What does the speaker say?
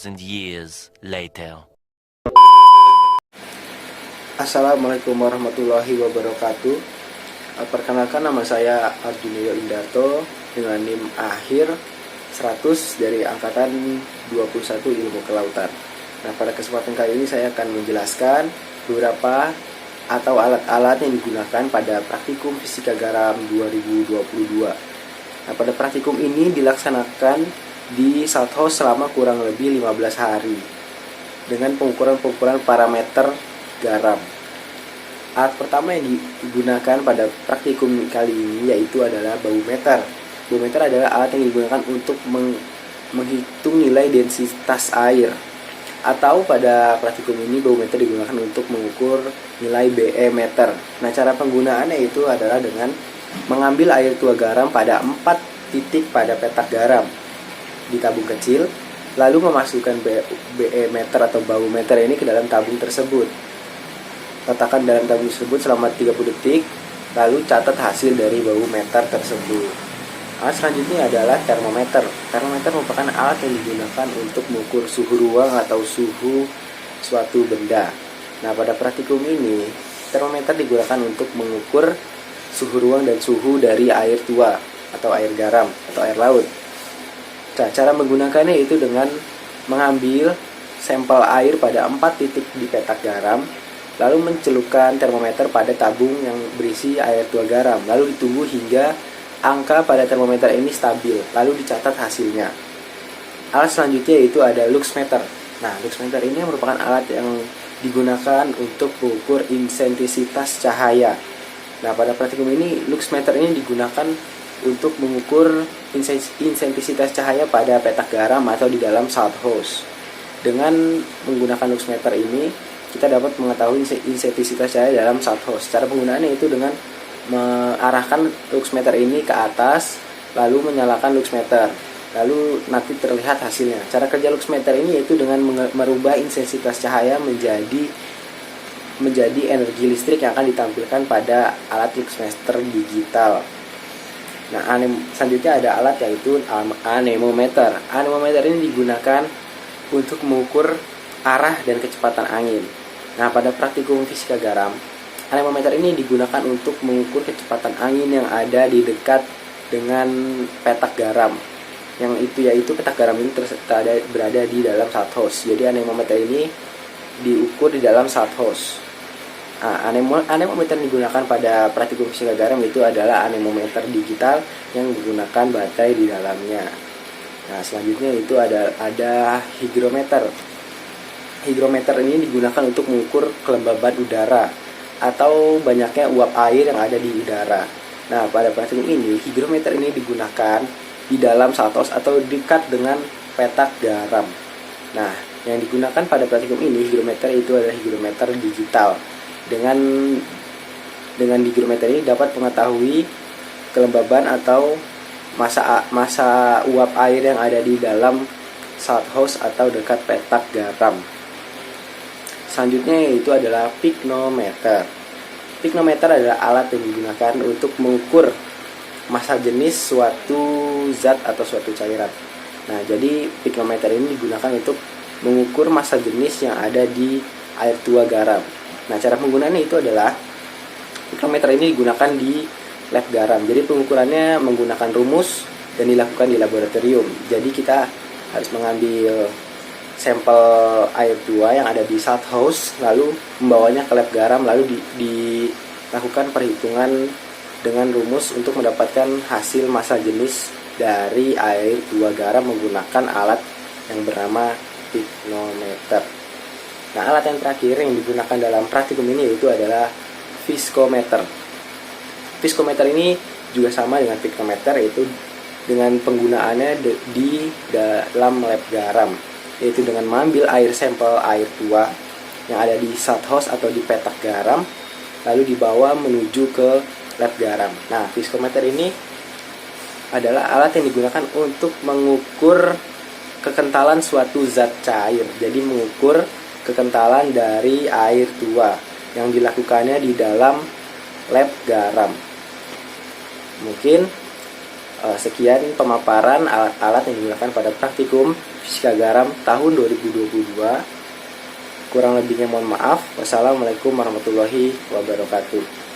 2,000 years later. Assalamualaikum warahmatullahi wabarakatuh. Perkenalkan, nama saya Arjunio Indarto dengan NIM akhir 100 dari angkatan 21 Ilmu Kelautan. Nah, pada kesempatan kali ini saya akan menjelaskan beberapa atau alat-alat yang digunakan pada praktikum Fisika Garam 2022. Nah, pada praktikum ini dilaksanakan di Salthouse selama kurang lebih 15 hari dengan pengukuran parameter garam. Alat pertama yang digunakan pada praktikum kali ini yaitu adalah baumeter. Baumeter adalah alat yang digunakan untuk menghitung nilai densitas air. Atau pada praktikum ini baumeter digunakan untuk mengukur nilai BE meter. Nah, cara penggunaannya itu adalah dengan mengambil air tua garam pada 4 titik pada petak garam di tabung kecil, lalu memasukkan BE meter atau baumeter ini ke dalam tabung tersebut. Letakkan dalam tabung tersebut selama 30 detik, lalu catat hasil dari baumeter tersebut. Alat selanjutnya adalah termometer. Termometer merupakan alat yang digunakan untuk mengukur suhu ruang atau suhu suatu benda. Nah, pada praktikum ini, termometer digunakan untuk mengukur suhu ruang dan suhu dari air tua atau air garam atau air laut. Nah, cara menggunakannya itu dengan mengambil sampel air pada 4 titik di petak garam, lalu mencelupkan termometer pada tabung yang berisi air tua garam, lalu ditunggu hingga angka pada termometer ini stabil, lalu dicatat hasilnya. Alat selanjutnya itu ada luxmeter. Nah, luxmeter ini merupakan alat yang digunakan untuk mengukur intensitas cahaya. Nah, pada praktikum ini luxmeter ini digunakan untuk mengukur intensitas cahaya pada petak garam atau di dalam salthouse. Dengan menggunakan luxmeter ini, kita dapat mengetahui intensitas cahaya dalam salthouse. Cara penggunaannya itu dengan mengarahkan luxmeter ini ke atas, lalu menyalakan luxmeter, lalu nanti terlihat hasilnya. Cara kerja luxmeter ini yaitu dengan merubah intensitas cahaya menjadi energi listrik yang akan ditampilkan pada alat luxmeter digital. Nah, selanjutnya ada alat yaitu anemometer. Anemometer ini digunakan untuk mengukur arah dan kecepatan angin. Nah, pada praktikum fisika garam, anemometer ini digunakan untuk mengukur kecepatan angin yang ada di dekat dengan petak garam. Yang itu yaitu petak garam ini berada di dalam salthouse. Jadi anemometer ini diukur di dalam salthouse. Nah, anemometer yang digunakan pada praktikum fisika garam itu adalah anemometer digital yang menggunakan baterai di dalamnya. Nah, selanjutnya itu ada hygrometer. Hygrometer ini digunakan untuk mengukur kelembaban udara atau banyaknya uap air yang ada di udara. Nah, pada praktikum ini hygrometer ini digunakan di dalam salthouse atau dekat dengan petak garam. Nah, yang digunakan pada praktikum ini hygrometer itu adalah hygrometer digital. Dengan hygrometer ini dapat mengetahui kelembaban atau massa uap air yang ada di dalam salthouse atau dekat petak garam. Selanjutnya yaitu adalah pyknometer. Pyknometer adalah alat yang digunakan untuk mengukur massa jenis suatu zat atau suatu cairan. Nah, jadi pyknometer ini digunakan untuk mengukur massa jenis yang ada di air tua garam. Nah, cara penggunaannya itu adalah pyknometer ini digunakan di lab garam. Jadi pengukurannya menggunakan rumus dan dilakukan di laboratorium. Jadi kita harus mengambil sampel air tua yang ada di salthouse, lalu membawanya ke lab garam, lalu dilakukan perhitungan dengan rumus untuk mendapatkan hasil massa jenis dari air tua garam menggunakan alat yang bernama pyknometer. Nah, alat yang terakhir yang digunakan dalam praktikum ini yaitu adalah viskometer. Viskometer ini juga sama dengan pyknometer, yaitu dengan penggunaannya di dalam lab garam, yaitu dengan mengambil sampel air tua yang ada di salthouse atau di petak garam, lalu dibawa menuju ke lab garam. Nah, viskometer ini adalah alat yang digunakan untuk mengukur kekentalan suatu zat cair. Jadi mengukur kekentalan dari air tua yang dilakukannya di dalam lab garam. Mungkin Sekian pemaparan alat-alat yang digunakan pada praktikum fisika garam tahun 2022. Kurang lebihnya mohon maaf. Wassalamualaikum warahmatullahi wabarakatuh.